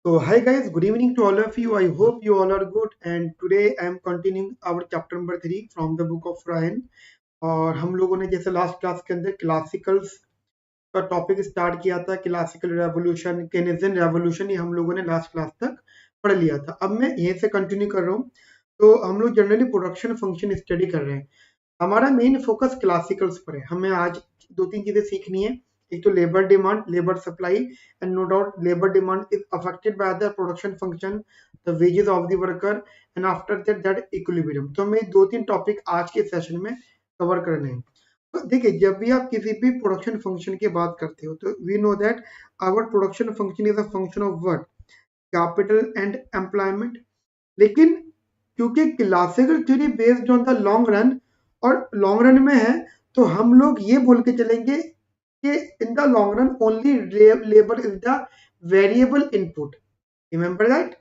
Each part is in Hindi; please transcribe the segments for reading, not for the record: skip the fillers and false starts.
So hi guys, good evening to all of you. I hope you all are good and today I am continuing our chapter number 3 from the book of Ryan. और हम लोगों ने जैसे लास्ट क्लास के अंदर क्लासिकल्स का टॉपिक स्टार्ट किया था, क्लासिकल रेवोल्यूशन, केनेजियन रेवोल्यूशन, ये हम लोगों ने लास्ट क्लास तक पढ़ लिया था। अब मैं यहीं से कंटिन्यू कर रहा हूँ। तो हम लोग जनरली प्रोडक्शन फंक्शन स्टडी कर रहे हैं। हमारा मेन फोकस क्लासिकल्स पर है। हमें आज दो तीन चीजें सीखनी है। एक तो labour demand, labour supply, and no doubt labour demand is affected by the production function, the wages of the worker, and after that equilibrium. तो हमें दो तीन टॉपिक आज के सेशन में कवर करने हैं। तो देखिए, जब भी आप किसी भी प्रोडक्शन फंक्शन की बात करते हो तो we know that our production function is a function of what, capital and employment. लेकिन क्योंकि classical theory based on the long run और लॉन्ग रन में है, तो हम लोग ये बोल के चलेंगे कि इन the long run only labour is the variable input. Remember that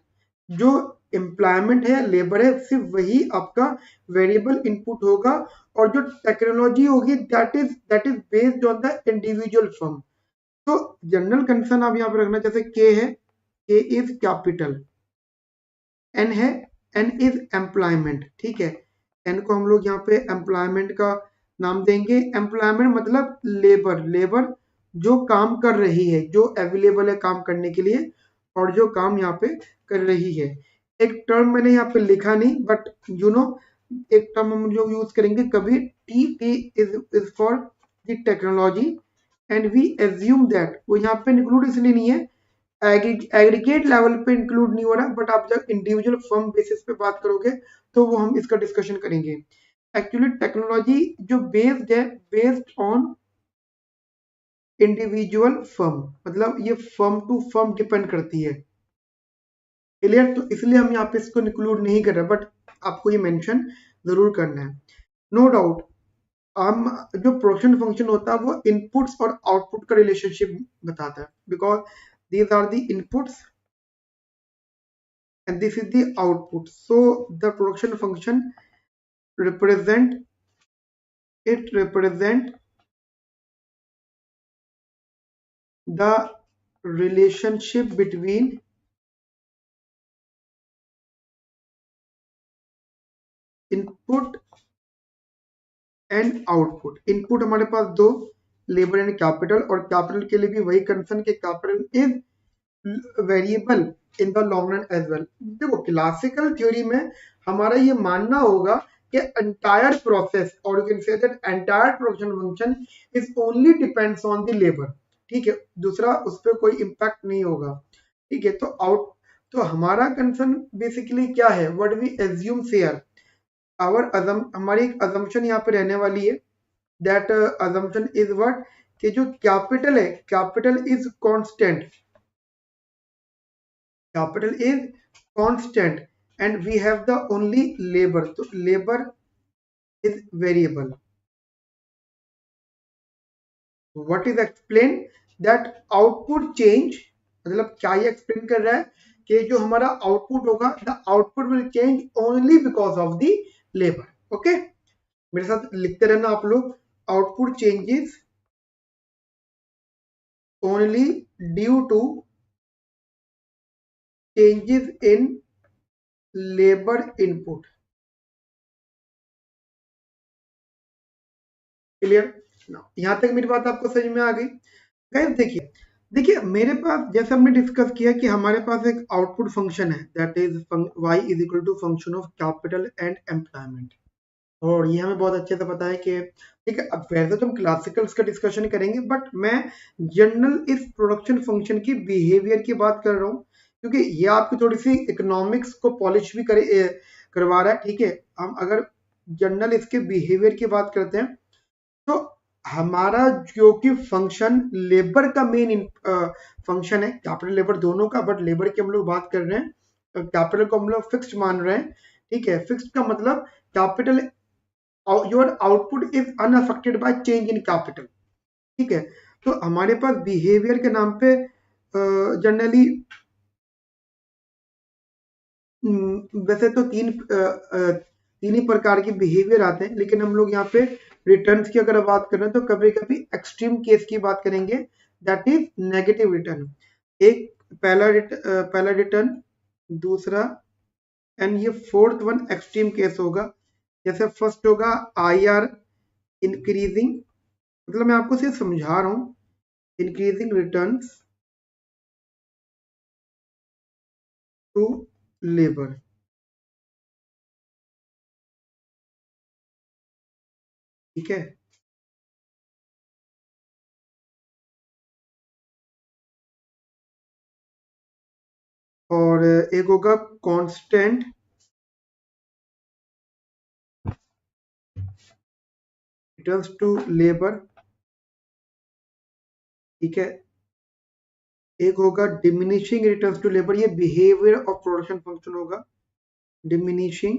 जो एम्प्लॉयमेंट है, लेबर है, सिर्फ वही आपका वेरिएबल इनपुट होगा, और जो टेक्नोलॉजी होगी that is based on the individual firm. तो जनरल कंसर्न आप यहाँ पे रखना, जैसे के है, के इज कैपिटल, एन है, एन इज एम्प्लॉयमेंट। ठीक है, एन को हम लोग यहाँ पे एम्प्लॉयमेंट का नाम देंगे। एम्प्लॉयमेंट मतलब लेबर, लेबर जो काम कर रही है, जो अवेलेबल है काम करने के लिए, और जो काम यहाँ पे कर रही है। एक टर्म मैंने यहाँ पे लिखा नहीं, बट यू नो एक टर्म हम जो यूज करेंगे कभी, T T is for the technology, and we assume that, वो यहाँ पे इंक्लूड इसलिए नहीं है, एग्रीगेट लेवल पे इंक्लूड नहीं हो रहा, बट आप जब इंडिविजुअल फर्म बेसिस पे बात करोगे तो वो हम इसका डिस्कशन करेंगे। एक्चुअली टेक्नोलॉजी जो बेस्ड है, बेस्ड ऑन इंडिविजुअल फर्म, मतलब ये फर्म टू फर्म डिपेंड करती है। क्लियर? तो इसलिए हम यहाँ पे इसको इंक्लूड नहीं कर रहे, बट आपको ये मेंशन जरूर करना है। नो डाउट हम जो प्रोडक्शन फंक्शन होता है वो इनपुट्स और आउटपुट का रिलेशनशिप बताता है, because these are the inputs and this is the output. So the production function represent the relationship between input and output. Input हमारे पास दो, लेबर एंड कैपिटल, और कैपिटल के लिए भी वही कंसर्न कि capital is variable in the long run as well. देखो, क्लासिकल थ्योरी में हमारा ये मानना होगा कि एंटायर प्रोसेस, और you can say that entire production function is only depends on the labour. ठीक है, दूसरा उस पर कोई इम्पैक्ट नहीं होगा। ठीक है, तो हमारा कंसर्न बेसिकली क्या है, व्हाट वी एज्यूम हियर, हमारी एक अजम्पशन यहाँ पे रहने वाली है, दैट अजम्पशन इज व्हाट, कि जो कैपिटल है, capital is constant, capital is constant, and we have the only labor, so labor is variable. What is explained, that output change, मतलब क्या ये एक्सप्लेन कर रहा है कि जो हमारा आउटपुट होगा, the output will change only because of the labour. Okay, मेरे साथ लिखते रहना आप लोग, output changes only due to changes in labour input. Clear? यहां तक मेरी बात आपको समझ में आ गई? गाइस देखिए, मेरे पास जैसे हमने डिस्कस किया कि हमारे पास एक आउटपुट फंक्शन है, that is y is equal to function of capital and employment, और ये हमें बहुत अच्छे से पता है कि ठीक है। अब वैसे तो हम क्लासिकल्स का डिस्कशन करेंगे, बट मैं जनरल इस प्रोडक्शन फंक्शन की बिहेवियर की बात कर रहा हूँ, क्योंकि ये आपकी थोड़ी सी इकोनॉमिक्स को पॉलिश भी करवा रहा है। ठीक है, हम अगर जनरल इसके बिहेवियर की बात करते हैं, तो हमारा जो कि फंक्शन लेबर का मेन फंक्शन है, कैपिटल लेबर दोनों का, बट लेबर की हम लोग बात कर रहे हैं, कैपिटल को हम लोग फिक्स्ड मान रहे हैं। ठीक है, फिक्स्ड का मतलब capital, your output is unaffected by change in capital. ठीक है, तो हमारे पास बिहेवियर के नाम पे जनरली वैसे तो तीन ही प्रकार के बिहेवियर आते हैं, लेकिन हम लोग यहाँ पे रिटर्न्स की अगर बात करें तो कभी कभी एक्सट्रीम केस की बात करेंगे, दैट इज नेगेटिव रिटर्न। एक पहला रिटर्न, दूसरा, एंड ये फोर्थ वन एक्सट्रीम केस होगा। जैसे फर्स्ट होगा आई आर इंक्रीजिंग, मतलब मैं आपको सिर्फ समझा रहा हूं, इंक्रीजिंग रिटर्न्स टू लेबर। ठीक है, और एक होगा कांस्टेंट रिटर्न्स टू लेबर। ठीक है, एक होगा डिमिनिशिंग रिटर्न्स टू लेबर, ये बिहेवियर ऑफ प्रोडक्शन फंक्शन होगा, डिमिनिशिंग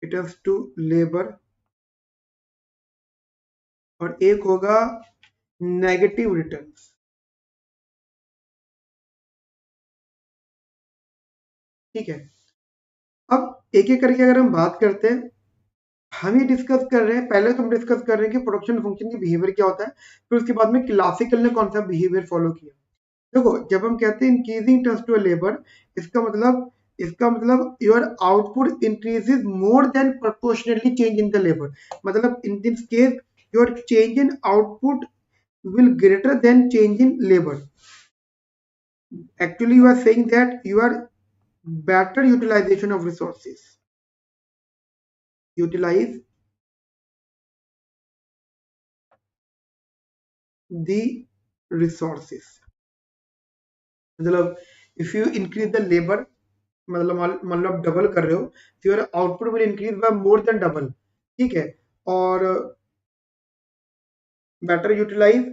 रिटर्न्स टू लेबर। और एक होगा नेगेटिव रिटर्न्स। ठीक है, अब एक एक करके अगर हम बात करते हैं, हम ये डिस्कस कर रहे हैं, पहले तो हम डिस्कस कर रहे हैं कि प्रोडक्शन फंक्शन की बिहेवियर क्या होता है, फिर उसके बाद में क्लासिकल ने कौन सा बिहेवियर फॉलो किया। देखो, जब हम कहते हैं इंक्रीजिंग टर्म्स टू लेबर, इसका मतलब your output increases more than proportionately change in the labour. मतलब in this case your change in output will greater than change in labor. Actually, you are saying that you are better utilization of resources. Utilize the resources. मतलब if you increase the labor, मतलब आप डबल कर रहे हो, तो your output will increase by more than double. ठीक है, और better utilize,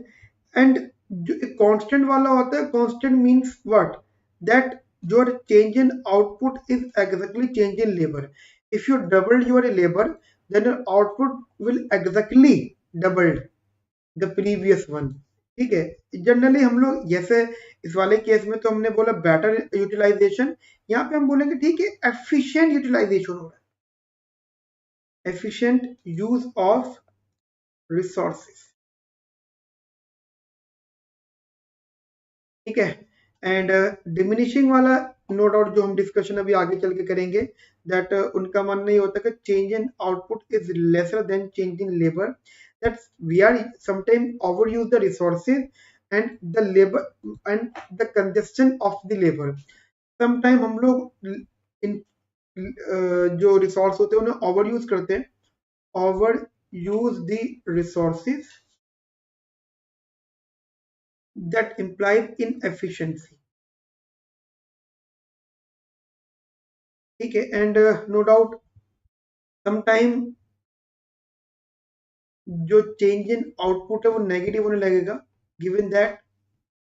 and जो कांस्टेंट वाला होता है, constant means what, that your change in output is exactly change in labor. If you double your labor, then your output will exactly doubled the previous one. ठीक है, जनरली हम लोग जैसे इस वाले केस में तो हमने बोला बेटर यूटिलाइजेशन, यहाँ पे हम बोलेंगे ठीक है एफिशिएंट यूटिलाइजेशन हो रहा है, एफिशिएंट यूज ऑफ रिसोर्सेस। ठीक है, एंड डिमिनिशिंग वाला नो डाउट जो हम डिस्कशन अभी आगे चल के करेंगे, दैट उनका मानना ये होता है कि change in output is lesser than change in labour, that we are sometime over use the resources and the labour and the congestion of the labour. Sometime हम लोग इन जो रिसोर्स होते हैं उन्हें ओवर यूज करते हैं, over use the resources that implies inefficiency. ठीक है, एंड नो डाउट समटाइम जो चेंज इन आउटपुट है वो नेगेटिव होने लगेगा, given that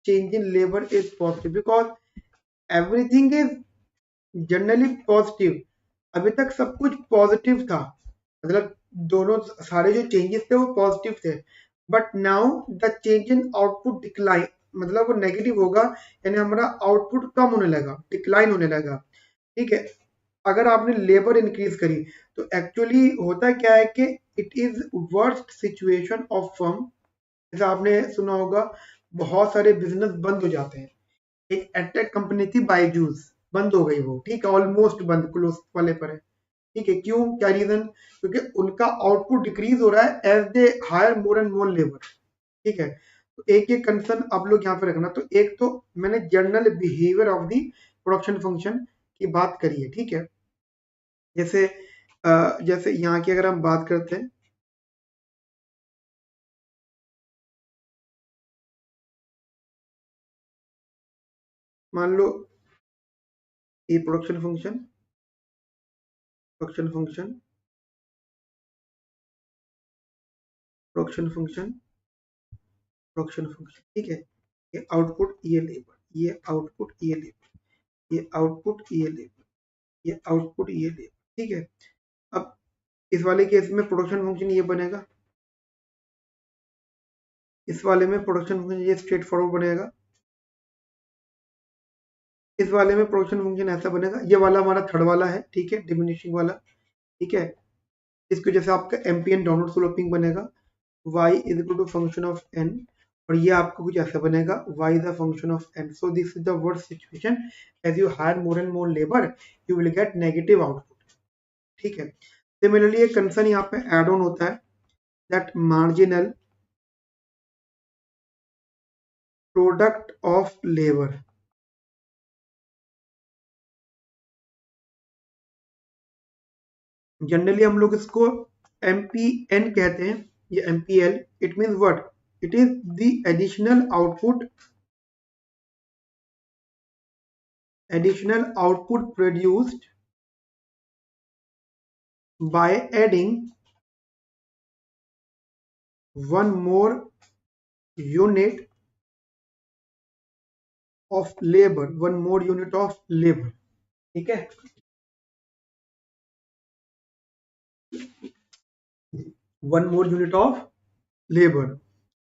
change in labour is positive, because everything is generally positive. अभी तक सब कुछ पॉजिटिव था, मतलब दोनों सारे जो चेंजेस थे वो पॉजिटिव थे, but now the change in output decline, मतलब वो नेगेटिव होगा, यानी हमारा आउटपुट कम होने लगा, डिक्लाइन होने लगा। ठीक है, अगर आपने लेबर इंक्रीज करी तो एक्चुअली होता क्या है कि it is worst situation of firm. जैसे आपने सुना होगा बहुत सारे बिजनेस बंद हो जाते हैं, एक एडटेक कंपनी थी बायजूस, बंद हो गई वो, ठीक है, ऑलमोस्ट बंद, क्लोज वाले पर है। ठीक है, क्यों, क्या रीजन, क्योंकि उनका आउटपुट डिक्रीज हो रहा है as they hire more and more labour. ठीक है, तो एक एक कंसर्न आप लोग यहाँ पे रखना। तो एक तो मैंने general behaviour of the production function की बात करी है। ठीक है, जैसे जैसे यहाँ की अगर हम बात करते हैं, मान लो ये production function, production function, production function, production function. ठीक है, ये आउटपुट, ये लेबर, ये आउटपुट, ये लेबर, ये आउटपुट, ये लेबर, ये आउटपुट, ये लेबर। ठीक है, अब इस वाले केस में प्रोडक्शन फंक्शन ये बनेगा, इस वाले में प्रोडक्शन फंक्शन ये स्ट्रेट फॉरवर्ड बनेगा, इस वाले में प्रोडक्शन फंक्शन ऐसा बनेगा, ये वाला हमारा थर्ड वाला है। ठीक है, डिमिनिशिंग वाला। ठीक है, इसकी वजह से आपका एमपीएन डाउनवर्ड स्लोपिंग बनेगा, y is equal to function of n, और ये आपको कुछ ऐसा बनेगा y is a function of n. So this is the worst situation. As you hire more and more labour you will get negative output. ठीक है. सिमिलरली एक कंसर्न यहाँ पे एड ऑन होता है that marginal product of labour. Generally हम लोग इसको MPN कहते हैं, ये MPL. It means what? It is the additional output produced by adding one more unit of labor. ठीक है. One more unit of labour.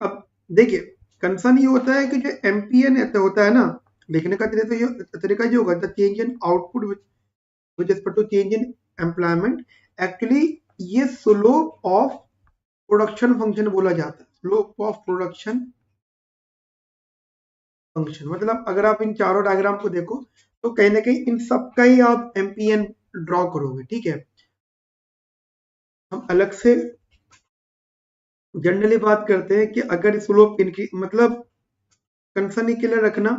अब देखिए कंसर्न ये होता है कि जो MPN होता है ना, लिखने का तरीका ये होगा the change in output which respect to change in employment. Actually ये स्लोप ऑफ प्रोडक्शन फंक्शन बोला जाता है. स्लोप ऑफ प्रोडक्शन फंक्शन मतलब अगर आप इन चारों डायग्राम को देखो तो कहीं ना कहीं इन सब का ही आप MPN ड्रॉ करोगे. ठीक है. हम अलग से जनरली बात करते हैं कि अगर स्लोप इनकी मतलब कंसर्न क्लियर रखना.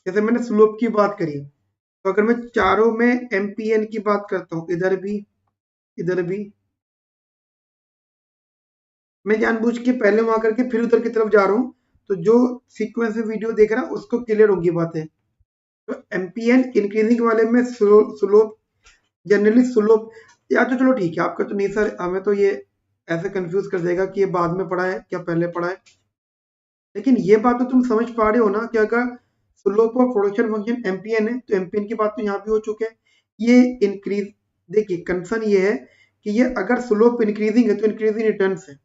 जैसे मैंने स्लोप की बात करी, तो अगर मैं चारों में MPN की बात करता हूं, इधर भी मैं जानबूझ के पहले वहां करके फिर उधर की तरफ जा रहा हूं, तो जो सीक्वेंस में वीडियो देख रहा है उसको क्लियर होगी बातें. तो MPN इंक्रीजिंग वाले में स्लोप जनरली स्लोप, या तो चलो ठीक है आपका तो नहीं सर, हमें तो ये ऐसे कंफ्यूज कर देगा कि ये बाद में पढ़ा है क्या पहले पढ़ा है. लेकिन ये बात तो तुम समझ पा रहे हो ना कि अगर slope of production function MPN है तो MPN की बात तो यहाँ भी हो चुके हैं. ये इंक्रीज, देखिए कंसर्न ये है कि ये अगर स्लोप इंक्रीजिंग है तो इंक्रीजिंग रिटर्न है.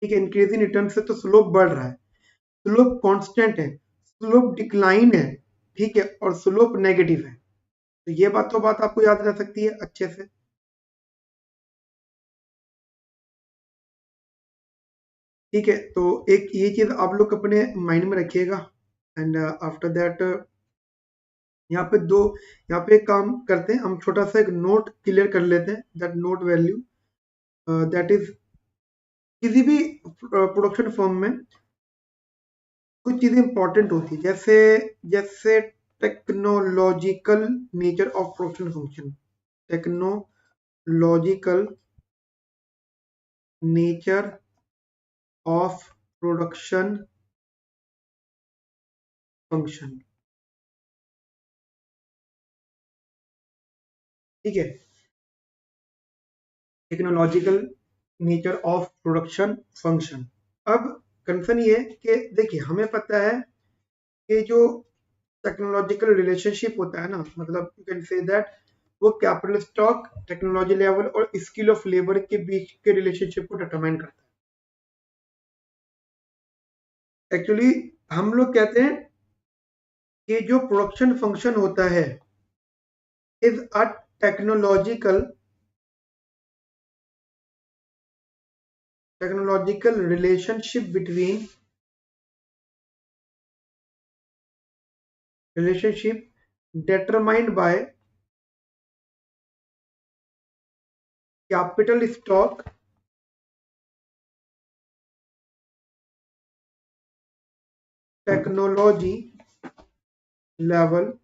ठीक है. इंक्रीजिंग रिटर्न से तो स्लोप बढ़ रहा है. स्लोप कांस्टेंट है, स्लोप डिक्लाइन है. ठीक है. और स्लोप नेगेटिव है. तो ये बात आपको याद रह सकती है अच्छे से. ठीक है. तो एक ये चीज आप लोग अपने माइंड में रखिएगा. एंड आफ्टर दैट यहाँ पे यहाँ पे एक काम करते हैं, हम छोटा सा एक नोट क्लियर कर लेते हैं. That note value that is किसी भी प्रोडक्शन फर्म में कुछ चीजें इंपॉर्टेंट होती है, जैसे जैसे technological nature of production function. Technological nature of production function. ठीक है. Technological nature of production function. अब कंसर्न ये है कि देखिए हमें पता है कि जो टेक्नोलॉजिकल रिलेशनशिप होता है ना, मतलब यू कैन से दैट वो कैपिटल स्टॉक, टेक्नोलॉजी लेवल और स्किल ऑफ लेबर के बीच के रिलेशनशिप को डिटरमाइन करता है. एक्चुअली हम लोग कहते हैं कि जो प्रोडक्शन फंक्शन होता है is a technological relationship determined by capital stock, technology level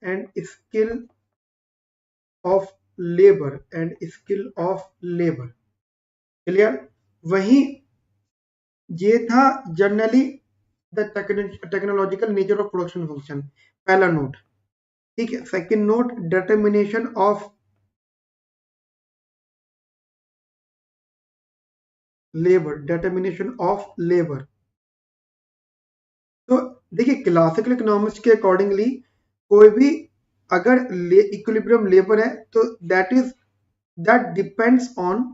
and skill of labor. Clear. वही ये था generally the technological nature of production function, पहला नोट. ठीक है. Second note determination of labour. तो देखिए क्लासिकल इकोनॉमिक्स के अकॉर्डिंगली कोई भी अगर इक्विलिब्रियम लेबर है तो that depends on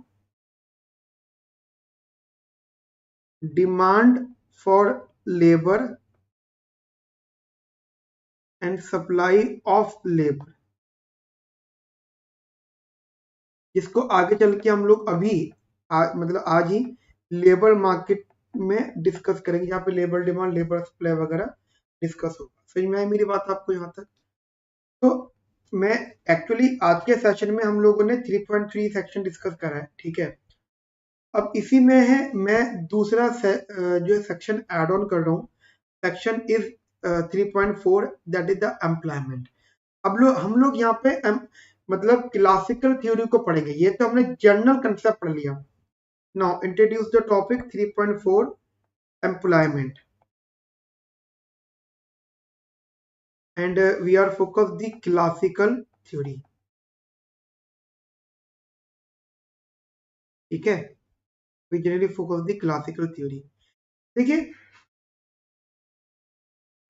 demand for labour and supply of labour, जिसको आगे चल के हम लोग अभी मतलब आज ही लेबर मार्केट में डिस्कस करेंगे, यहाँ पे लेबर डिमांड, लेबर सप्लाई वगैरह डिस्कस होगा। समझ में आई मेरी बात आपको यहाँ तक? तो मैं एक्चुअली आज के सेशन में हम लोगों ने 3.3 सेक्शन डिस्कस करा है, ठीक है। अब इसी में है मैं दूसरा जो सेक्शन ऐड ऑन कर रहा हूँ, section is 3.4 that is the employment. अब हम लोग यहाँ पे मतलब क्लासिकल थ्योरी को पढ़ेंगे। ये तो हमने जनरल कंसेप्ट पढ़ लिया। Now introduce the topic 3.4 employment and we are focus the classical theory, ठीक है। We generally focus the classical theory. देखिए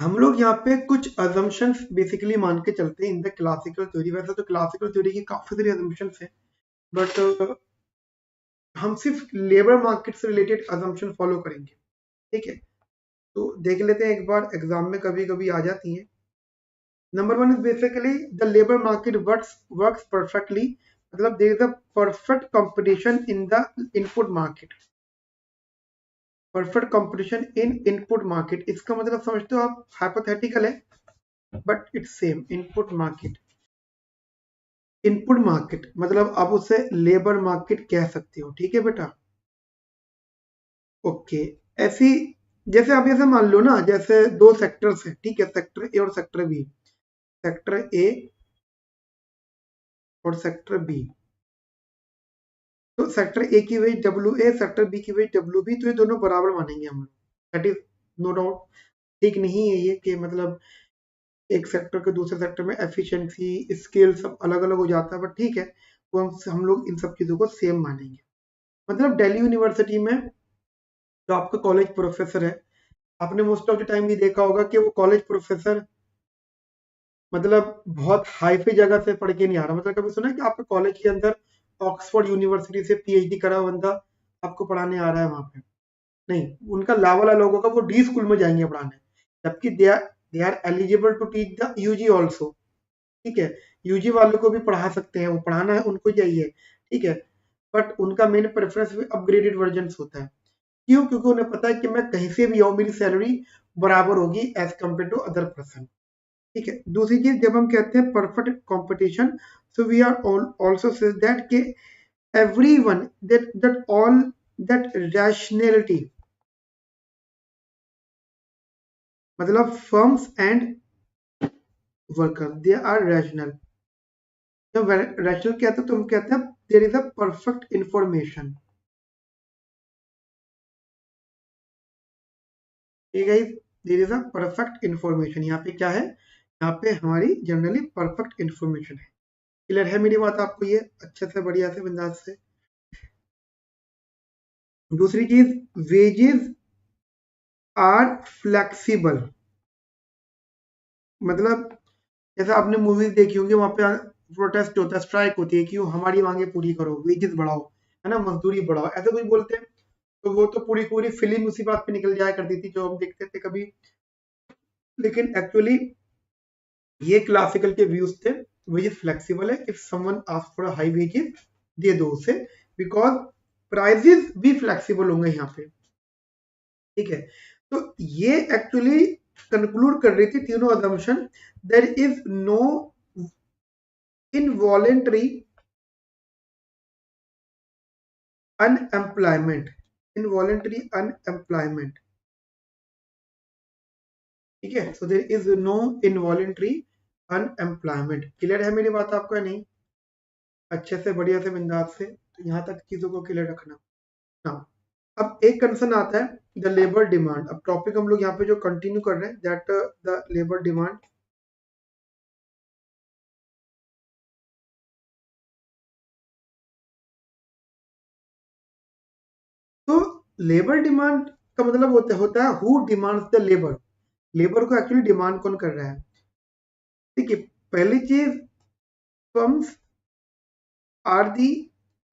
हम लोग यहाँ पे कुछ अजम्पशंस बेसिकली मान के चलते हैं इन द क्लासिकल थ्योरी। वैसे तो क्लासिकल थ्योरी की काफी सारी अजम्पशंस हैं, बट हम सिर्फ लेबर मार्केट से रिलेटेड अजम्पशन फॉलो करेंगे, ठीक है। तो देख लेते हैं, एक बार एग्जाम में कभी कभी आ जाती है। Number one is basically the labour market works perfectly, मतलब there is a perfect competition in the input market. Perfect competition in input market, इसका मतलब समझते हो आप, हाइपोथेटिकल है but it's same. Input market, input market मतलब आप उसे लेबर मार्केट कह सकते हो, ठीक है बेटा। ओके, ऐसी जैसे आप ऐसे मान लो ना, जैसे दो सेक्टर्स हैं, ठीक है, सेक्टर ए और सेक्टर बी। सेक्टर ए और सेक्टर बी, तो सेक्टर ए की वजह डब्ल्यू ए, सेक्टर बी की वजह डब्ल्यू बी, तो ये दोनों बराबर मानेंगे हम लोग। दैट इज नो डाउट, ठीक नहीं है ये कि मतलब एक सेक्टर के दूसरे सेक्टर में एफिशिएंसी स्केल सब अलग अलग हो जाता है, बट ठीक है, वो हम लोग इन सब चीजों को सेम मानेंगे। मतलब दिल्ली यूनिवर्सिटी में जो आपका कॉलेज प्रोफेसर है, आपने मोस्ट ऑफ द टाइम भी देखा होगा कि वो कॉलेज प्रोफेसर मतलब बहुत हाईफाई जगह से पढ़ के नहीं आ रहा। मतलब कभी सुना है कि आपके कॉलेज के अंदर ऑक्सफोर्ड यूनिवर्सिटी से पीएचडी करा हुआ बंदा आपको पढ़ाने आ रहा है वहां पे? नहीं, उनका लेवल अलग होगा, वो डी स्कूल में जाएंगे पढ़ाने, जबकि they are eligible to teach the UG also, ठीक है। यूजी वालों को भी पढ़ा सकते हैं, वो पढ़ाना है उनको चाहिए, ठीक है। बट उनका मेन प्रेफरेंस अपग्रेडेड वर्जन होता है। क्यों? क्योंकि उन्हें पता है कि मैं कहीं से भी आऊँ, मेरी सैलरी बराबर होगी as compare to other person, ठीक है। दूसरी चीज, जब हम कहते हैं perfect competition, so we are also say that के everyone that all that rationality, मतलब firms and worker they are rational. जब रैशनल कहते हैं तो हम कहते हैं there is a perfect information, ठीक है। There is a perfect information, यहाँ पे क्या है, यहाँ पे हमारी जनरली परफेक्ट इंफॉर्मेशन है। क्लियर है मेरी बात आपको ये अच्छे से, बढ़िया से, बिंदास से? दूसरी चीज, वेजेस आर फ्लेक्सिबल, मतलब जैसे आपने मूवीज देखी होंगी, वहां पे प्रोटेस्ट होता है, स्ट्राइक होती है, क्यों? हमारी मांगे पूरी करो, वेजेस बढ़ाओ, है ना, मजदूरी बढ़ाओ, ऐसे कुछ बोलते हैं। तो वो तो पूरी पूरी फिल्म उसी बात पे निकल जाया करती थी जो हम देखते थे कभी। लेकिन एक्चुअली ये क्लासिकल के व्यूज थे। वेजेस फ्लेक्सिबल है, if someone ask for high wages दे दो उसे, बिकॉज प्राइजेस भी फ्लेक्सिबल होंगे यहाँ पे, ठीक है। तो ये एक्चुअली कंक्लूड कर रही थी तीनों assumption, there is no involuntary unemployment, involuntary unemployment, ठीक है। So there is no involuntary unemployment. Clear है मेरी बात आपको या नहीं? अच्छे से, बढ़िया से, बिंदास से, तो यहाँ तक चीजों को क्लियर रखना। हाँ, अब एक कंसर्न आता है द लेबर डिमांड। अब टॉपिक हम लोग यहाँ पे जो कंटिन्यू कर रहे हैं, दैट द लेबर डिमांड। तो लेबर डिमांड का मतलब होता है who demands the labour. Labour को एक्चुअली डिमांड कौन कर रहा है? ठीक है, पहली चीज, firms are the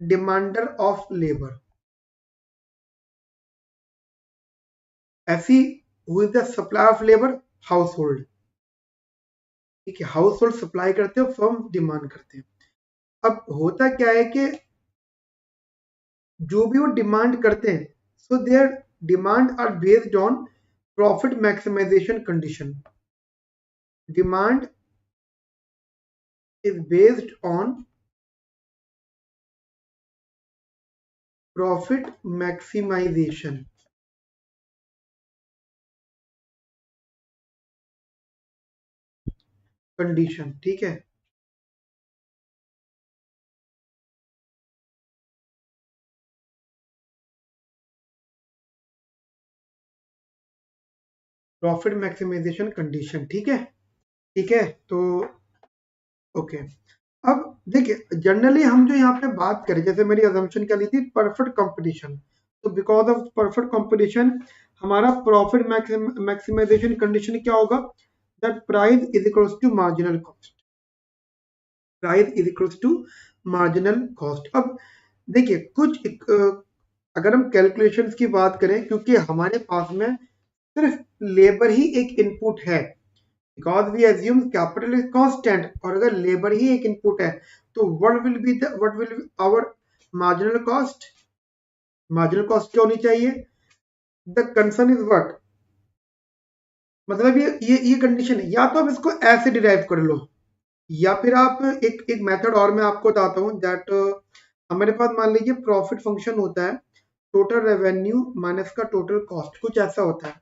demander of labour. ऐसी who is the supply of labour? Household, ठीक है। हाउस होल्ड सप्लाई करते हो, फर्म डिमांड करते हैं। अब होता क्या है कि जो भी वो डिमांड करते हैं, so there demand are based on profit maximisation condition. Demand is based on profit maximization condition. ठीक है, प्रॉफिट मैक्सिमाइजेशन कंडीशन. ठीक है, ठीक है. तो ओके, अब देखिए जनरली हम जो यहाँ पे बात करें, जैसे मेरी अजम्पशन क्या ली थी, परफेक्ट कंपटीशन. तो बिकॉज ऑफ परफेक्ट कंपटीशन हमारा प्रॉफिट मैक्सिमाइजेशन कंडीशन क्या होगा, that price is equals to marginal cost. Price is equals to marginal cost. अब देखिए कुछ अगर हम कैलकुलेशंस की बात करें, क्योंकि हमारे पास में सिर्फ लेबर ही एक इनपुट है, because we assume capital is constant, और अगर लेबर ही एक इनपुट है तो what will be our marginal cost. Marginal cost क्या होनी चाहिए, द कंसर्न इज व्हाट, मतलब ये कंडीशन है. या तो आप इसको ऐसे डिराइव कर लो, या फिर आप एक मेथड और मैं आपको बताता हूँ, दैट हमारे पास मान लीजिए प्रॉफिट फंक्शन होता है टोटल रेवेन्यू माइनस का टोटल कॉस्ट, कुछ ऐसा होता है.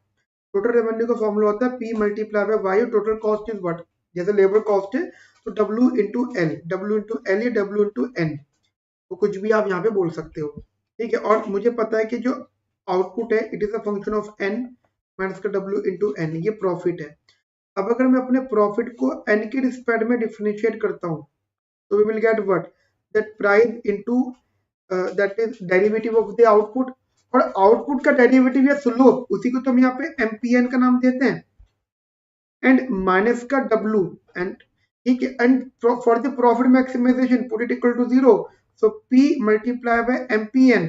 टोटल रेवेन्यू का फॉर्मूला होता है P multiply by y, total cost is what, जैसे लेबर कॉस्ट है तो W into L, W into L या डब्ल्यू इंटू एन, तो कुछ भी आप यहाँ पे बोल सकते हो. ठीक है, और मुझे पता है कि जो आउटपुट है it is a function of N minus का डब्ल्यू इंटू एन, ये प्रॉफिट है. अब अगर मैं अपने प्रॉफिट को एन के रिस्पेक्ट में डिफरेंशिएट करता हूँ, तो we will get what, that price into that is derivative of the output, और आउटपुट का डेरिवेटिव या स्लोप, उसी को तो हम यहाँ पे एमपीएन का नाम देते हैं, एंड माइनस का डब्ल्यू. एंड ठीक है, and for the profit maximisation put it equal to 0, so P multiply by MPN,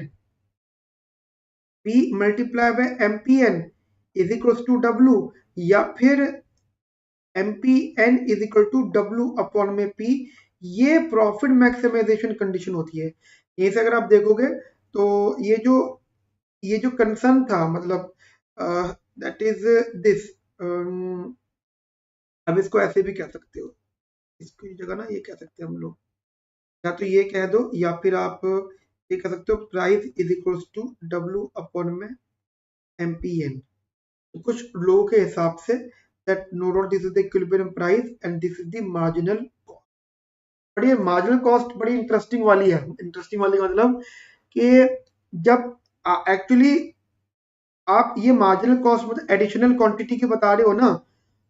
P multiply by MPN is equal to W, या फिर MPN is equal to W upon में पी. ये प्रॉफिट मैक्सिमाइजेशन कंडीशन होती है. यहीं से अगर आप देखोगे तो ये जो कंसर्न था, मतलब दैट इज दिस, अब इसको ऐसे भी कह सकते हो, इसकी जगह ना ये कह सकते हैं हम लोग, या तो ये कह दो या फिर आप ये कह सकते हो price is equals to W upon में एमपीएन. तो कुछ लोगों के हिसाब से that no doubt this is the equilibrium price and this is the marginal cost. But ये मार्जिनल कॉस्ट बड़ी इंटरेस्टिंग वाली है. इंटरेस्टिंग वाली का मतलब कि जब एक्चुअली आप ये मार्जिनल कॉस्ट मतलब एडिशनल क्वांटिटी की बता रहे हो ना,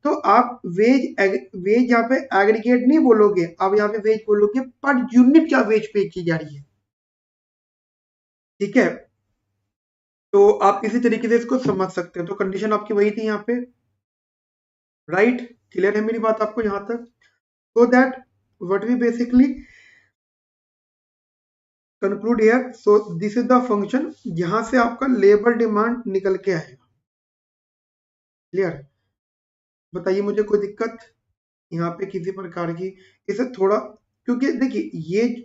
तो आप वेज यहाँ पे एग्रीगेट नहीं बोलोगे, आप यहाँ पे वेज बोलोगे पर यूनिट क्या वेज पे की जा रही है. ठीक है, तो आप इसी तरीके से इसको समझ सकते हैं. तो कंडीशन आपकी वही थी यहाँ पे, राइट. क्लियर है मेरी बात आपको यहाँ तक. So that what we basically conclude here, so this is the function जहां से आपका लेबर डिमांड निकल के आएगा. क्लियर, बताइए मुझे कोई दिक्कत यहाँ पे किसी प्रकार की, इसे थोड़ा, क्योंकि देखिए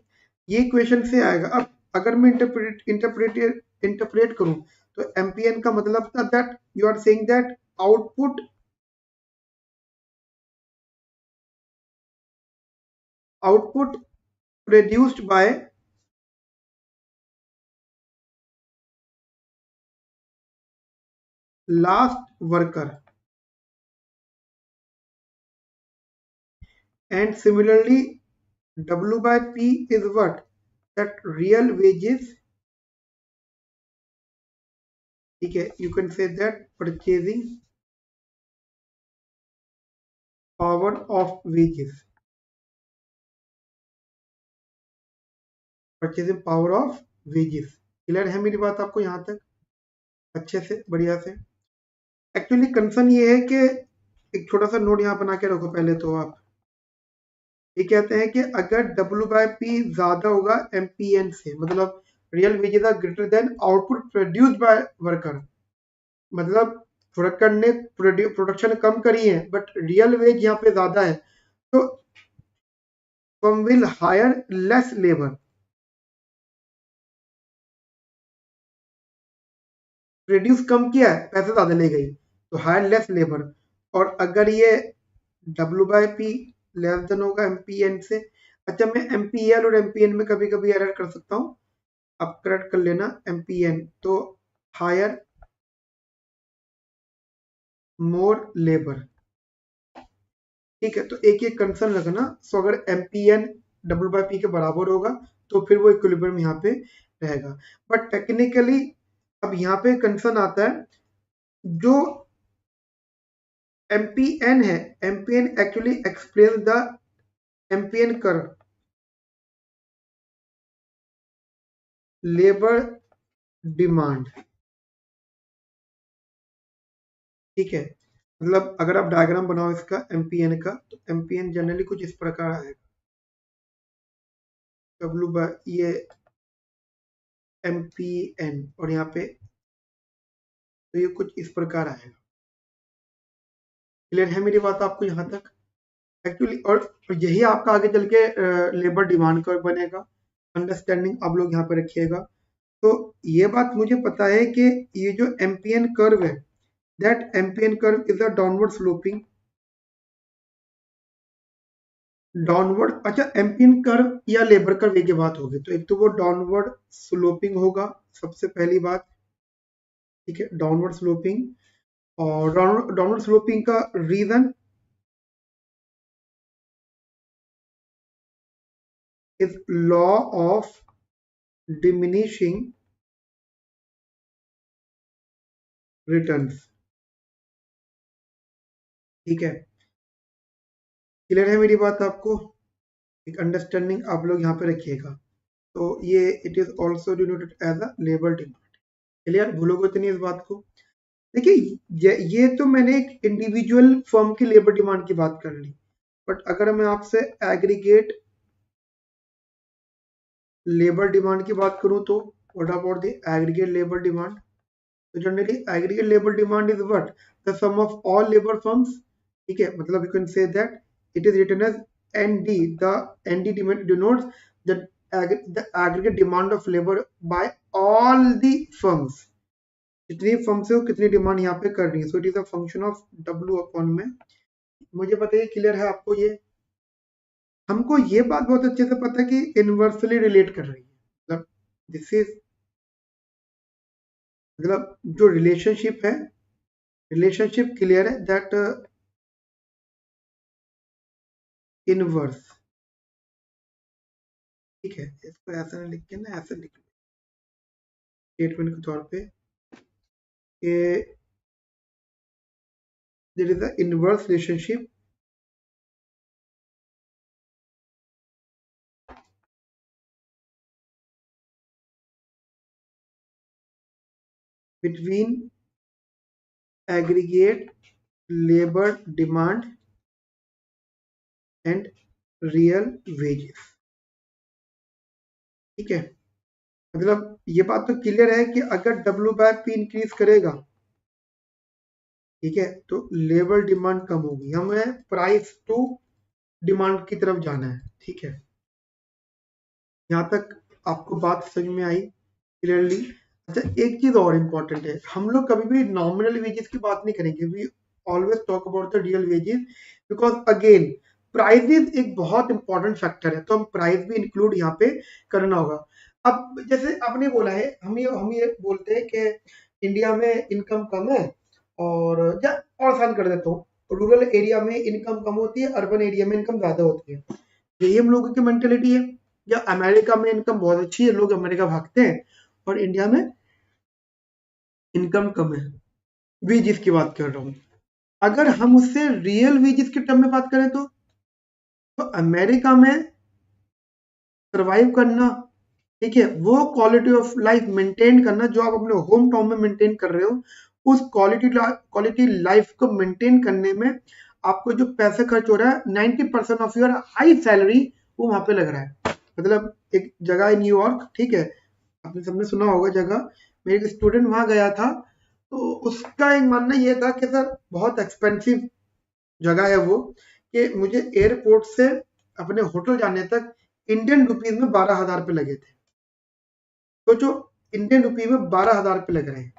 ये क्वेश्चन से आएगा. अब अगर मैं इंटरप्रेट करूं, तो एमपीएन का मतलब था that you are saying that output produced by last worker, and similarly W by P is what, that real wages. ठीक है, you can say that purchasing power of wages, purchasing power of wages. Clear है मेरी बात आपको यहाँ तक अच्छे से, बढ़िया से. एक्चुअली कंसर्न ये है कि एक छोटा सा नोट यहाँ बना के रखो पहले. तो आप ये कहते हैं कि अगर W by P ज्यादा होगा MPN से, मतलब real wages are greater than output produced by worker, मतलब वर्कर ने प्रोडक्शन कम करी है बट रियल वेज यहाँ पे ज्यादा है, तो firm will hire less labor. Reduce कम किया है, पैसे ज्यादा ले गई, तो हायर लेस लेबर। और अगर ये W/P लेस देन होगा MPN से, अच्छा मैं MPL और MPN में कभी कभी एरर कर सकता हूँ, आप करेक्ट कर लेना। MPN तो हायर मोर लेबर, ठीक है। तो एक एक कंसर्न रखना, सो अगर MPN W/P के बराबर होगा तो फिर वो इक्विलिब्रियम यहाँ पे रहेगा। बट टेक्निकली अब यहाँ पे कंसर्न आता है, जो MPN है, MPN actually explain the MPN curve, labour demand, ठीक है। मतलब अगर आप डायग्राम बनाओ इसका MPN का, तो MPN जनरली कुछ इस प्रकार आएगा, ये MPN, और यहाँ पे तो ये कुछ इस प्रकार आएगा। क्लियर है मेरी बात आपको यहाँ तक? एक्चुअली और यही आपका आगे चल के लेबर डिमांड कर्व बनेगा। अंडरस्टैंडिंग आप लोग यहाँ पे रखिएगा। तो ये बात मुझे पता है कि ये जो MPN कर्व है, that MPN curve is a downward sloping, downward. अच्छा MPN कर्व या लेबर कर्व एक ही बात होगी, तो एक तो वो डाउनवर्ड स्लोपिंग होगा सबसे पहली बात, ठीक है, डाउनवर्ड स्लोपिंग। और डाउनवर्ड स्लोपिंग का reason is law of diminishing returns, ठीक है। क्लियर है मेरी बात आपको? एक अंडरस्टैंडिंग आप लोग यहाँ पे रखिएगा। तो ये it is also denoted as a labour demand. Clear, भूलोगे तो नहीं इस बात को। देखिए ये तो मैंने एक इंडिविजुअल फर्म की लेबर डिमांड की बात कर ली, बट अगर मैं आपसे एग्रीगेट लेबर डिमांड की बात करूं तो what about the aggregate labour demand? तो generally aggregate labour demand is what, the sum of all labour firms, ठीक है। मतलब you can say that it is written as ND, the ND denotes the aggregate demand of labor by all the firms, जितनी फर्म से वो कितनी डिमांड यहाँ पे कर रही है। So it is a function of W upon में। मुझे पता है, क्लियर है आपको ये? हमको ये बात बहुत अच्छे से पता है कि इनवर्सली रिलेट कर रही है, मतलब दिस इज, मतलब जो रिलेशनशिप है, रिलेशनशिप क्लियर है दैट इनवर्स, ठीक है। इसको ऐसा नहीं लिख के ना, ऐसे लिख स्टेटमेंट के तौर पे कि there is a inverse relationship between aggregate labor demand and real wages, ठीक है। मतलब ये बात तो क्लियर है कि अगर W/P इंक्रीज करेगा, ठीक है, तो लेबर डिमांड कम होगी। हमें प्राइस टू डिमांड की तरफ जाना है, ठीक है। यहाँ तक आपको बात समझ में आई क्लियरली? अच्छा एक चीज और इम्पोर्टेंट है, हम लोग कभी भी नॉमिनल वेजेस की बात नहीं करेंगे, we always talk about the real wages, because again prices एक बहुत इंपॉर्टेंट फैक्टर है, तो हम प्राइस भी इंक्लूड यहाँ पे करना होगा। अब जैसे आपने बोला है, हम ये बोलते हैं कि इंडिया में इनकम कम है, और या और आसान कर देता हूँ, रूरल एरिया में इनकम कम होती है, अर्बन एरिया में इनकम ज्यादा होती है। यही हम लोगों की मेंटेलिटी है। या अमेरिका में इनकम बहुत अच्छी है, लोग अमेरिका भागते हैं, और इंडिया में इनकम कम है। वेजेस की बात कर रहा हूँ। अगर हम उससे रियल वेजेस के टर्म में बात करें तो अमेरिका में सरवाइव करना, ठीक है, वो क्वालिटी ऑफ लाइफ मेंटेन करना जो आप अपने होम टाउन में मेंटेन कर रहे हो, उस क्वालिटी लाइफ को मेंटेन करने में आपको जो पैसे खर्च हो रहा है, 90% ऑफ योर हाई सैलरी वो वहां पे लग रहा है। मतलब एक जगह है न्यूयॉर्क, ठीक है, आपने सबने सुना होगा जगह, मेरे एक स्टूडेंट वहां गया था, तो उसका एक मानना ये था कि सर बहुत एक्सपेंसिव जगह है वो, कि मुझे एयरपोर्ट से अपने होटल जाने तक इंडियन रुपीज में 12,000 रुपये लगे थे। तो जो इंडियन रुपीज में 12,000 रुपये लग रहे हैं,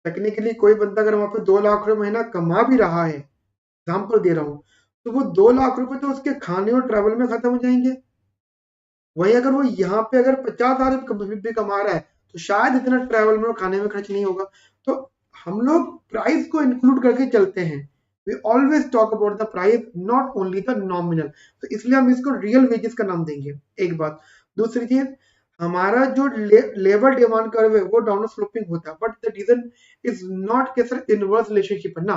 टेक्निकली कोई बंदा अगर वहां पे 2 लाख रुपए महीना कमा भी रहा है, एग्जाम्पल दे रहा हूँ, तो वो 2 लाख रुपए तो उसके खाने और ट्रैवल में खत्म हो जाएंगे। वहीं अगर वो यहाँ पे अगर 50,000 भी कमा रहा है, तो शायद इतना ट्रैवल में और खाने में खर्च नहीं होगा। तो हम लोग प्राइस को इंक्लूड करके चलते हैं। We always talk about the price, not only the nominal. तो इसलिए हम इसको रियल वेजेस का नाम देंगे, एक बात। दूसरी चीज, हमारा जो लेबर डिमांड कर्व है वो डाउन स्लोपिंग होता है, but the reason is not के सर इनवर्स रिलेशनशिप है ना,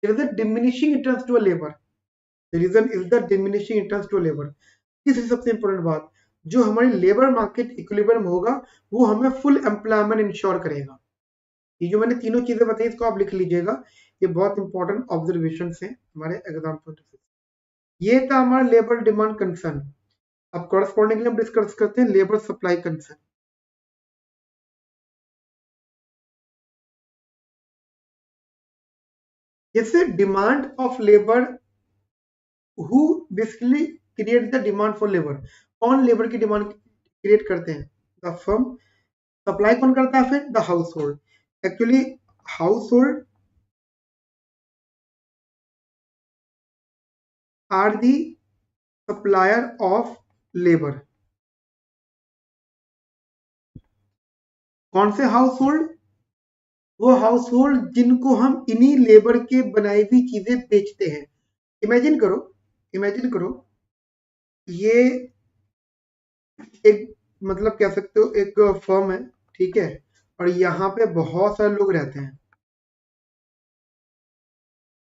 there is a diminishing returns to labour. The reason is the diminishing returns to labour. तीसरी सबसे इंपॉर्टेंट बात, जो हमारी लेबर मार्केट इक्विलिब्रियम होगा वो हमें फुल एम्प्लॉयमेंट इंश्योर करेगा। ये जो मैंने तीनों चीजें बताई इसको आप लिख लीजिएगा, ये बहुत इंपॉर्टेंट ऑब्जर्वेशन है हमारे एग्जाम पॉइंट ऑफ व्यू। ये था हमारा लेबर डिमांड कंसर्न। अब कॉरस्पॉन्डिंगली हम डिस्कस करते हैं लेबर सप्लाई कंसर्न। जैसे demand of labour, who basically create the demand for labour, कौन लेबर की डिमांड क्रिएट करते हैं? The firm. सप्लाई कौन करता है? फिर the household. Actually household are the supplier of labour. कौन से हाउस होल्ड? वो हाउस होल्ड जिनको हम इन्हीं लेबर के बनाई हुई चीजें बेचते हैं। इमेजिन करो, इमेजिन करो, ये एक, मतलब कह सकते हो एक फर्म है, ठीक है, और यहाँ पे बहुत सारे लोग रहते हैं,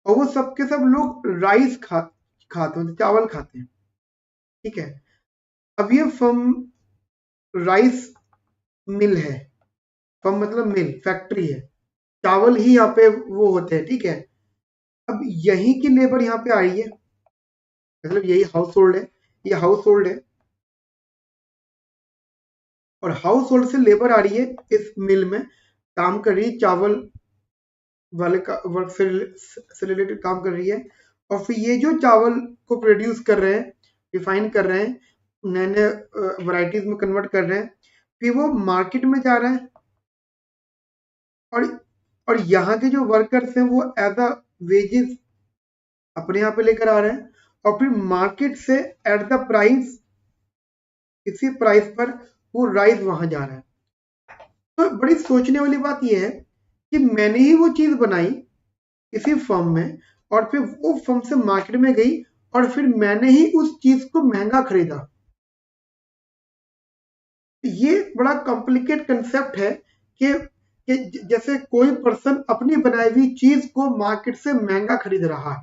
और वो सबके सब लोग राइस खाते हैं, चावल खाते हैं, ठीक है। अब ये फर्म राइस मिल है, फर्म मतलब मिल, फैक्ट्री है, चावल ही यहाँ पे वो होते हैं, ठीक है। अब यहीं की लेबर यहाँ पे आई है, मतलब यही हाउस होल्ड है, ये हाउस होल्ड है, और हाउस होल्ड से लेबर आ रही है इस मिल में, काम कर रही है, चावल वाले का वर्क से रिलेटेड काम कर रही है, और फिर ये जो चावल को प्रोड्यूस कर रहे हैं, रिफाइन कर रहे हैं, नए नए वराइटीज में कन्वर्ट कर रहे हैं, फिर वो मार्केट में जा रहे हैं, और और यहाँ के जो वर्कर्स हैं वो एज अ वेजेस अपने यहाँ पे लेकर आ रहे हैं, और फिर मार्केट से एट द प्राइस, इसी प्राइस पर वो राइस वहां जा रहा है। तो बड़ी सोचने वाली बात यह है कि मैंने ही वो चीज बनाई इसी फर्म में, और फिर वो फर्म से मार्केट में गई, और फिर मैंने ही उस चीज को महंगा खरीदा। ये बड़ा कॉम्प्लिकेट कंसेप्ट है कि जैसे कोई पर्सन अपनी बनाई हुई चीज को मार्केट से महंगा खरीद रहा है,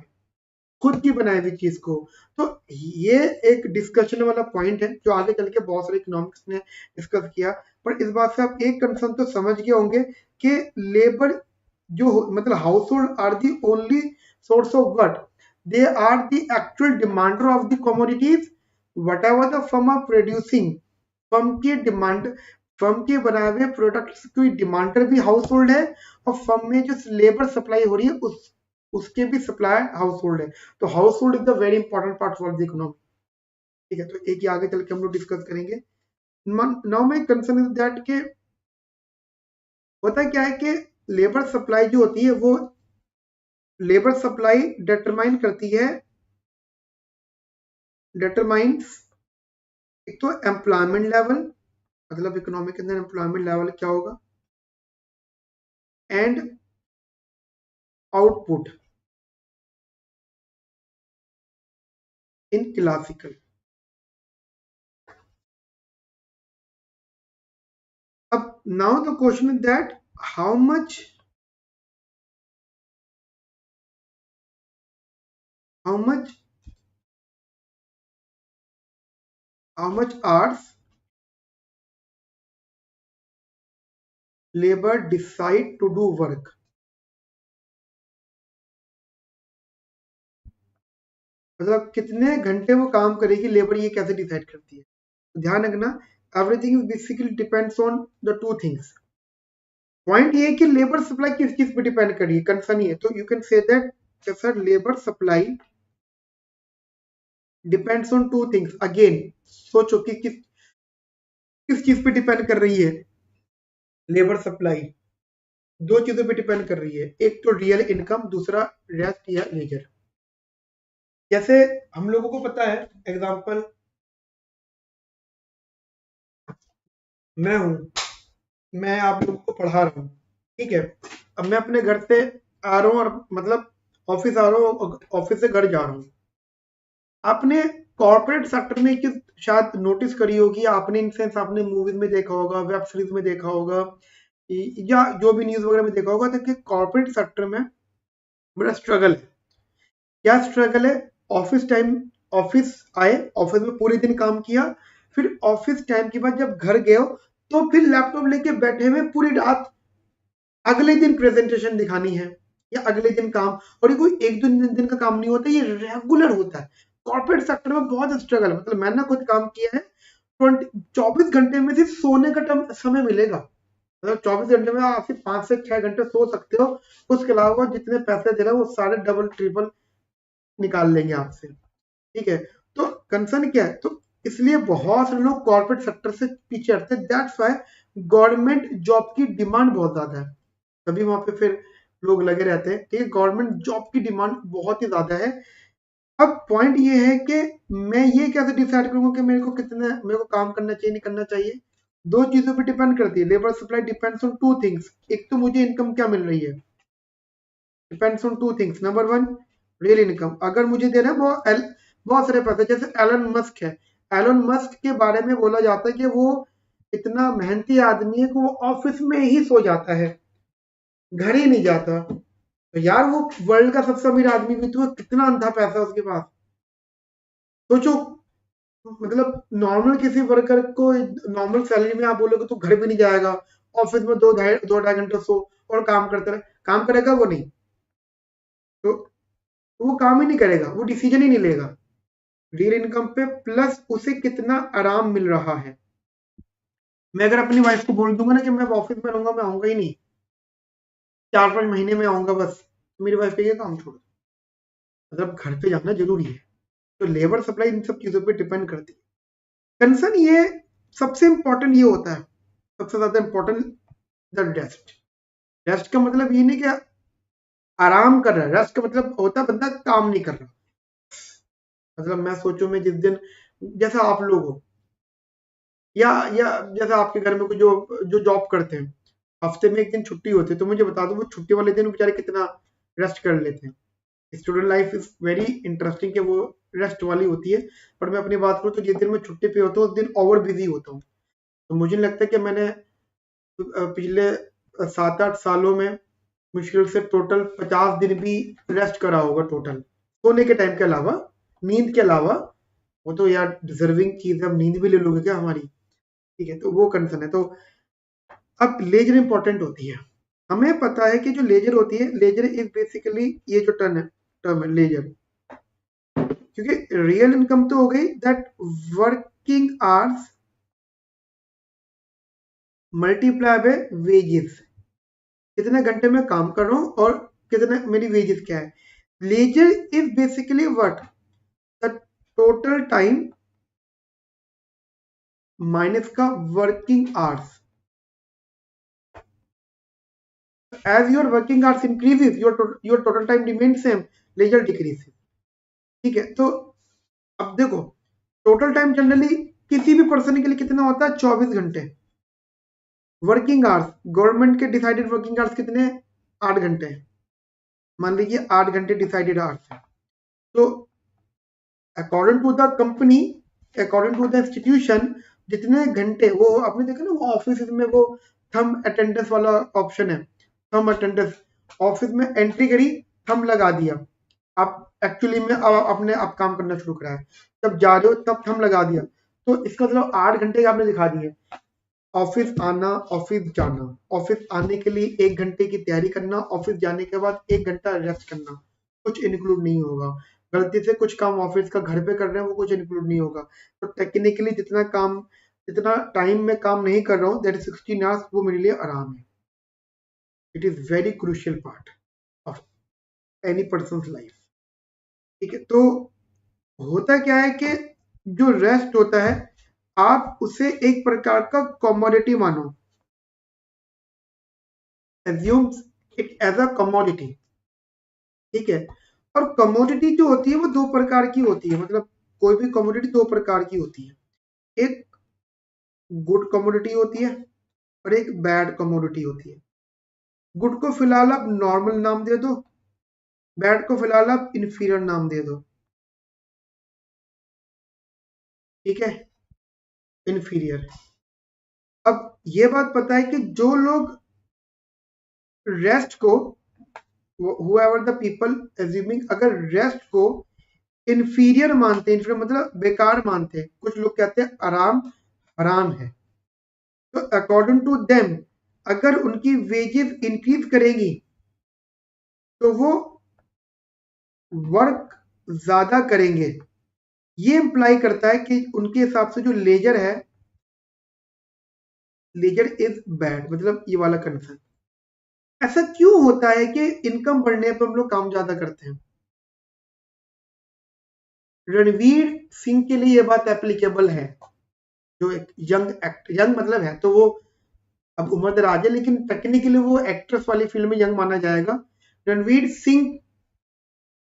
खुद की बनाई हुई चीज को। तो ये एक डिस्कशन वाला पॉइंट है जो आगे चल के बहुत सारे इकोनॉमिक्स ने डिस्कस किया। पर इस बात से आप एक कंसर्न तो समझ गए होंगे कि लेबर जो मतलब household are the only source of what, they are the actual demander of the commodities, whatever the firm are producing. Firm की डिमांड, फर्म के बनाए हुए प्रोडक्ट्स की डिमांडर भी हाउस होल्ड है, और फर्म में जो लेबर सप्लाई हो रही है उसके भी सप्लाई हाउस होल्ड है। तो house hold is the very important part for the economy, ठीक है। तो एक ही आगे चल के हम लोग डिस्कस करेंगे। Now my concern is that के होता क्या है कि लेबर सप्लाई जो होती है वो लेबर सप्लाई डिटरमाइन करती है, डिटरमाइंस एक तो एम्प्लॉयमेंट लेवल, मतलब इकोनॉमी के अंदर एम्प्लॉयमेंट लेवल क्या होगा, एंड आउटपुट इन क्लासिकल। अब now the question is that how much how much how much hours labor decide to do work। मतलब कितने घंटे वो काम करेगी लेबर, ये कैसे डिसाइड करती है? तो ध्यान रखना, everything is basically depends on the two things. Point ये है कि लेबर सप्लाई किस चीज पे डिपेंड कर रही है, कंसर्न ये। तो you can say that sir labour supply depends on two things. Again सोचो कि किस किस चीज पे डिपेंड कर रही है लेबर सप्लाई। दो चीजों पे डिपेंड कर रही है, एक तो रियल इनकम, दूसरा रेस्ट या लेजर। जैसे हम लोगों को पता है, एग्जांपल मैं हूं, मैं आप लोगों को पढ़ा रहा हूँ, ठीक है। अब मैं अपने घर से आ रहा हूँ और मतलब ऑफिस आ रहा हूँ, ऑफिस से घर जा रहा हूँ। आपने कॉर्पोरेट सेक्टर में एक चीज शायद नोटिस करी होगी, आपने इन सेंस आपने मूवीज में देखा होगा, वेब सीरीज में देखा होगा, या जो भी न्यूज वगैरह में देखा होगा, तो कि कॉर्पोरेट सेक्टर में बड़ा स्ट्रगल है। क्या स्ट्रगल है? ऑफिस टाइम, ऑफिस आए, ऑफिस में पूरे दिन काम किया, फिर ऑफिस टाइम के बाद जब घर गए हो तो फिर लैपटॉप लेके बैठे हुए पूरी रात, अगले दिन प्रेजेंटेशन दिखानी है या अगले दिन काम। और ये कोई एक दो दिन का काम नहीं होता, ये रेगुलर होता है। कॉर्पोरेट सेक्टर में बहुत स्ट्रगल, मतलब मैंने खुद काम किया है। 24 घंटे में सिर्फ सोने का समय मिलेगा, मतलब 24 घंटे में आप सिर्फ 5 से 6 घंटे सो सकते हो। उसके अलावा जितने पैसे दे रहे हो वो सारे डबल ट्रिपल निकाल लेंगे आपसे, ठीक है। तो कंसर्न क्या है? तो इसलिए बहुत सारे लोग कॉर्पोरेट सेक्टर से पीछे हटते हैं। दैट्स व्हाई गवर्नमेंट जॉब की डिमांड बहुत ज्यादा है, तभी वहां पे फिर लोग लगे रहते हैं, ठीक है। गवर्नमेंट जॉब की डिमांड बहुत ही ज्यादा है। अब पॉइंट ये है कि मैं ये कैसे डिसाइड करूंगा कि मेरे को काम करना चाहिए, नहीं करना चाहिए। दो चीजों पे डिपेंड करती है, labour supply depends on two things. एक तो मुझे इनकम क्या मिल रही है, depends on two things. Number one, real income. अगर मुझे दे रहे हैं बहुत सारे पैसे, जैसे एलन मस्क है, एलन मस्क के बारे में बोला जाता है कि वो इतना मेहनती आदमी है कि वो ऑफिस में ही सो जाता है, घर ही नहीं जाता। तो यार वो वर्ल्ड का सबसे अमीर आदमी भी, तो कितना अंधा पैसा है उसके पास। सोचो, मतलब नॉर्मल किसी वर्कर को नॉर्मल सैलरी में आप बोलोगे तो घर भी नहीं जाएगा, ऑफिस में 2 ढाई घंटे सो और काम करते रहे, काम करेगा वो नहीं। तो वो काम ही नहीं करेगा, वो डिसीजन ही नहीं लेगा। रियल इनकम पे प्लस उसे कितना आराम मिल रहा है। मैं अगर अपनी वाइफ को बोल दूंगा ना कि मैं ऑफिस में रहूंगा, मैं आऊंगा ही नहीं, 4-5 महीने में आऊंगा बस, तो मेरी वाइफ कहेगी काम छोड़, मतलब घर पे जाना जरूरी है। तो लेबर सप्लाई इन सब चीजों पे डिपेंड करती है। कंसर्न ये सबसे इंपॉर्टेंट ये होता है, सबसे ज्यादा इंपॉर्टेंट, द रेस्ट। रेस्ट का मतलब ये नहीं कि आराम कर रहा है, रेस्ट का मतलब होता है बंदा काम नहीं कर रहा। मतलब मैं सोचूं, मैं जिस दिन, जैसा आप लोग हो, या जैसा आपके घर में कोई जो जो जॉब करते हैं, हफ्ते में एक दिन छुट्टी होती है, तो मुझे बता दो वो छुट्टी वाले दिन बेचारे कितना रेस्ट कर लेते हैं। Student life is very interesting कि वो रेस्ट वाली होती है। पर मैं अपनी बात करूँ तो जिस दिन मैं छुट्टी पे होता हूँ उस दिन ओवर बिजी होता हूँ। तो मुझे लगता है कि मैंने पिछले 7-8 सालों में मुश्किल से टोटल 50 दिन भी रेस्ट करा होगा, टोटल सोने के टाइम के अलावा, नींद के अलावा। वो तो यार डिजर्विंग चीज है, अब नींद भी ले लोगे क्या हमारी, ठीक है। तो वो कंसर्न है। तो अब लेजर इंपॉर्टेंट होती है। हमें पता है कि जो लेजर होती है, लेजर इज बेसिकली, ये जो टर्म है लेजर, क्योंकि रियल इनकम तो हो गई that working hours multiply by wages, कितने घंटे में काम कर रहा हूं और कितने मेरी वेजेस क्या है। Leisure is basically what, the total time minus का working hours. As your working hours increases, your total time remain same, leisure decreases, ठीक है। तो अब देखो, टोटल टाइम जनरली किसी भी पर्सन के लिए कितना होता है, 24 घंटे। वर्किंग आवर्स, गवर्नमेंट के डिसाइडेड वर्किंग आवर्स कितने, 8 घंटे हैं। मान लीजिए 8 घंटे डिसाइडेड आवर्स है। तो according to the company, according to the institution, जितने घंटे वो, आपने देखा ना वो ऑफिस में वो थंब अटेंडेंस वाला ऑप्शन है, थंब अटेंडेंस, ऑफिस में एंट्री करी, थंब लगा दिया, आप एक्चुअली में अपने आप काम करना शुरू करा है, जब जा रहे हो तब थंब लगा दिया। तो इसका मतलब 8 घंटे आपने दिखा दिए। ऑफिस आना, ऑफिस जाना, ऑफिस आने के लिए 1 घंटे की तैयारी करना, ऑफिस जाने के बाद 1 घंटा रेस्ट करना, कुछ इंक्लूड नहीं होगा। गलती से कुछ काम ऑफिस का घर पे कर रहे हैं, वो कुछ इंक्लूड नहीं होगा। तो टेक्निकली जितना टाइम में काम नहीं कर रहा हूँ, दैट इज 16 आवर्स, वो मेरे लिए आराम है। It is very crucial part of any person life, ठीक है। तो होता क्या है कि जो रेस्ट होता है, आप उसे एक प्रकार का कॉमोडिटी मानो। Assumes it as a commodity, ठीक है। और कमोडिटी जो होती है वो दो प्रकार की होती है, मतलब कोई भी कमोडिटी दो प्रकार की होती है, एक गुड कमोडिटी होती है और एक बैड कमोडिटी होती है। गुड को फिलहाल आप नॉर्मल नाम दे दो, बैड को फिलहाल आप इंफीरियर नाम दे दो, ठीक है, इंफीरियर। अब ये बात पता है कि जो लोग रेस्ट को, whoever the people assuming, अगर रेस्ट को इंफीरियर मानते हैं, इंफीरियर मतलब बेकार मानते हैं, कुछ लोग कहते हैं आराम हराम है, तो अकॉर्डिंग टू देम अगर उनकी वेजेस इंक्रीज करेगी तो वो वर्क ज्यादा करेंगे। ये इंप्लाई करता है कि उनके हिसाब से जो लेजर है, लेजर इज बैड, मतलब ये वाला कंसर्न। ऐसा क्यों होता है कि इनकम बढ़ने पर हम लोग काम ज्यादा करते हैं? रणवीर सिंह के लिए ये बात एप्लीकेबल है, जो एक यंग एक्टर, यंग मतलब है तो वो अब उम्र दराज है, लेकिन टेक्निकली वो एक्ट्रेस वाली फिल्म में यंग माना जाएगा। रणवीर सिंह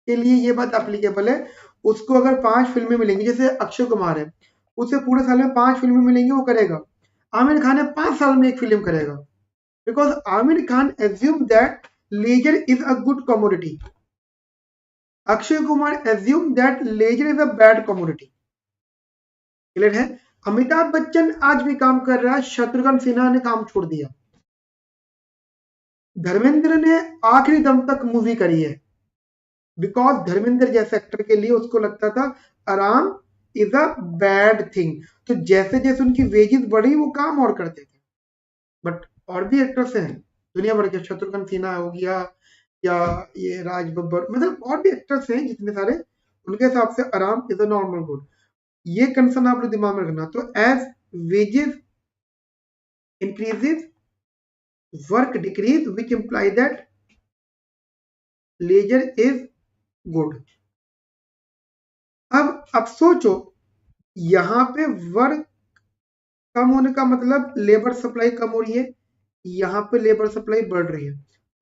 के लिए ये बात एप्लीकेबल है। उसको अगर 5 फिल्में मिलेंगी, जैसे अक्षय कुमार है, उसे पूरे साल में 5 फिल्में मिलेंगी, वो करेगा। आमिर खान है, 5 साल में एक फिल्म करेगा, because Aamir Khan assume that leisure is a good commodity. Akshay Kumar assume that leisure is a bad commodity. Clear है? अमिताभ बच्चन आज भी काम कर रहा है, शत्रुघ्न सिन्हा ने काम छोड़ दिया। धर्मेंद्र ने आखिरी दम तक मूवी करी है, बिकॉज धर्मेंद्र जैसे एक्टर के लिए उसको लगता था आराम इज अ बैड थिंग। तो जैसे जैसे उनकी वेजेस बढ़ी वो काम और करते थे। बट और भी एक्टर्स हैं दुनिया भर के, शत्रुघ्न सिन्हा हो गया या ये राज बब्बर, मतलब और भी एक्टर्स हैं जितने सारे, उनके हिसाब से आराम इज अ नॉर्मल गुड। ये कंसर्न आप लोग दिमाग में रखना। तो as wages increases work decrease which imply that leisure is good. अब सोचो, यहाँ पे वर्क कम होने का मतलब लेबर सप्लाई कम हो रही है, यहाँ पे लेबर सप्लाई बढ़ रही है।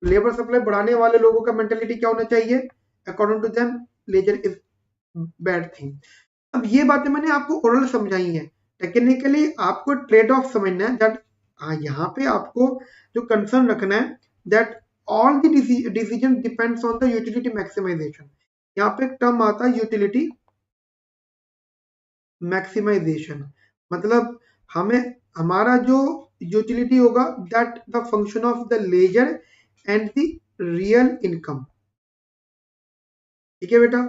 लेबर सप्लाई बढ़ाने वाले लोगों का मेंटेलिटी क्या होना चाहिए? According to them leisure is bad thing. अब ये बातें मैंने आपको ओरल समझाई है, टेक्निकली आपको ट्रेड ऑफ समझना है दैट, हाँ यहाँ पे आपको जो कंसर्न रखना है that all the decision depends on the utility maximisation. यहाँ पे एक टर्म आता है यूटिलिटी मैक्सिमाइजेशन, मतलब हमें हमारा जो यूटिलिटी होगा that the function of the leisure and the real income, ठीक है बेटा।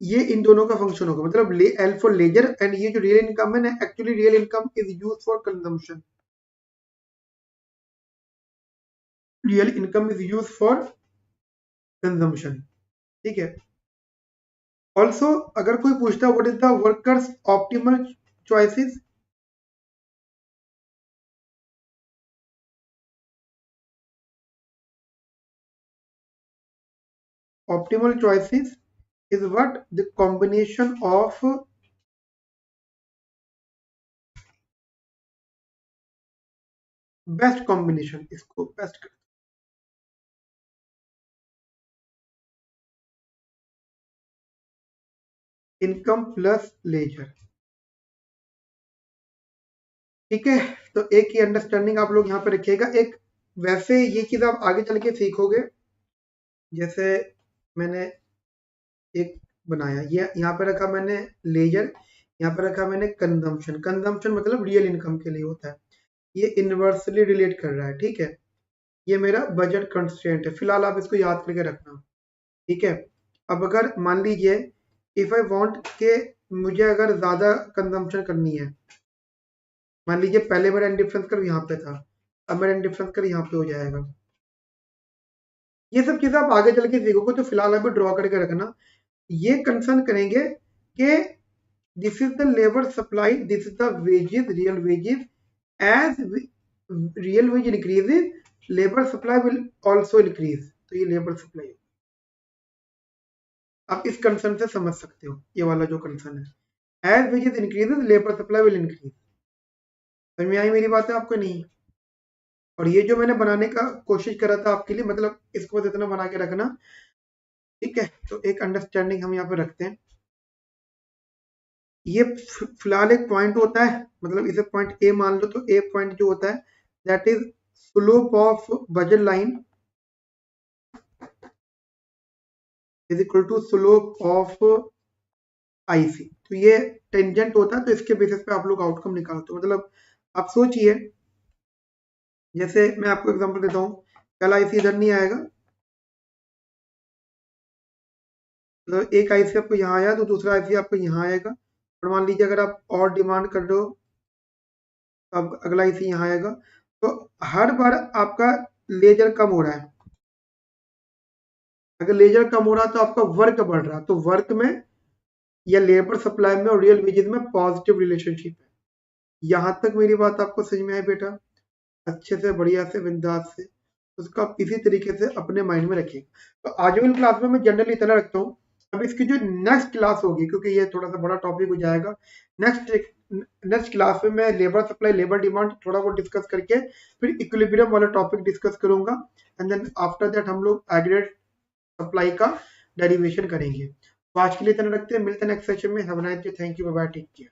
ये इन दोनों का फंक्शन होगा, मतलब एल फॉर लेजर एंड ये जो रियल इनकम है ना, actually real income is use for consumption, real income is use for consumption, ठीक है। ऑल्सो अगर कोई पूछता है what is the workers optimal choices, optimal choices is what the combination of best combination, इसको बेस्ट इनकम प्लस लेजर, ठीक है। तो एक ही अंडरस्टैंडिंग आप लोग यहाँ पे रखिएगा। एक वैसे ये चीज आप आगे चल के सीखोगे, जैसे मैंने एक बनाया, ये यहाँ पे रखा मैंने लेजर, यहाँ पे रखा मैंने कंजम्पशन। कंजम्पशन मतलब रियल इनकम के लिए होता है, ये इनवर्सली रिलेट कर रहा है, ठीक है। ये मेरा बजट कंस्ट्रेंट है, फिलहाल आप इसको याद करके रखना, ठीक है। अब अगर मान लीजिए इफ आई वांट के मुझे अगर ज्यादा कंजम्पशन करनी है, मान लीजिए पहले मेरा इंडिफरेंस कर यहाँ पे था, अब मेरा इंडिफरेंस कर यहाँ पे हो जाएगा। ये सब चीजें आप आगे चल के सीखोगे, तो फिलहाल अभी ड्रॉ करके रखना। ये कंसर्न करेंगे कि this is the labour supply, this is the wages, real wages, as real wage increases labour supply will also increase. तो ये लेबर सप्लाई आप इस कंसर्न से समझ सकते हो, ये वाला जो कंसर्न है, as wages increases labour supply will increase. समझ में आई मेरी बात है आपको? नहीं? और ये जो मैंने बनाने का कोशिश करा था आपके लिए, मतलब इसको बस इतना बना के रखना, ठीक है। तो एक अंडरस्टैंडिंग हम यहाँ पे रखते हैं। ये फिलहाल एक पॉइंट होता है, मतलब इसे पॉइंट ए मान लो, तो ए पॉइंट जो होता है that is slope of budget line is equal to slope of IC. तो ये टेंजेंट होता है, तो इसके बेसिस पे आप लोग आउटकम निकालते हो। मतलब आप सोचिए, जैसे मैं आपको एग्जांपल देता हूँ, पहला आईसी इधर नहीं आएगा, मतलब एक आईसी आपको यहाँ आया तो दूसरा आईसी आपको यहाँ आएगा। और मान लीजिए अगर आप और डिमांड कर रहे हो, तो अब अगला आईसी यहाँ आएगा। तो हर बार आपका लेजर कम हो रहा है। अगर लेजर कम हो रहा है तो आपका वर्क बढ़ रहा है, तो वर्क में या लेबर सप्लाई में और रियल वेजेस में पॉजिटिव रिलेशनशिप है। यहाँ तक मेरी बात आपको समझ में आए बेटा? अच्छे से, बढ़िया से, बिंदास से उसका आप इसी तरीके से अपने माइंड में रखिए। तो आज वाली क्लास में मैं जनरली इतना रखता हूँ। अब इसकी जो नेक्स्ट क्लास होगी, क्योंकि ये थोड़ा सा बड़ा टॉपिक हो जाएगा, नेक्स्ट क्लास में मैं लेबर सप्लाई, लेबर डिमांड थोड़ा बहुत डिस्कस करके फिर इक्विलिब्रियम वाला टॉपिक डिस्कस करूंगा, एंड देन आफ्टर दैट हम लोग एग्रीगेट सप्लाई का डेरिवेशन करेंगे। तो आज के लिए इतना रखते हैं, मिलते हैं नेक्स्ट सेशन में। Have a nice day, thank you, bye bye, take care.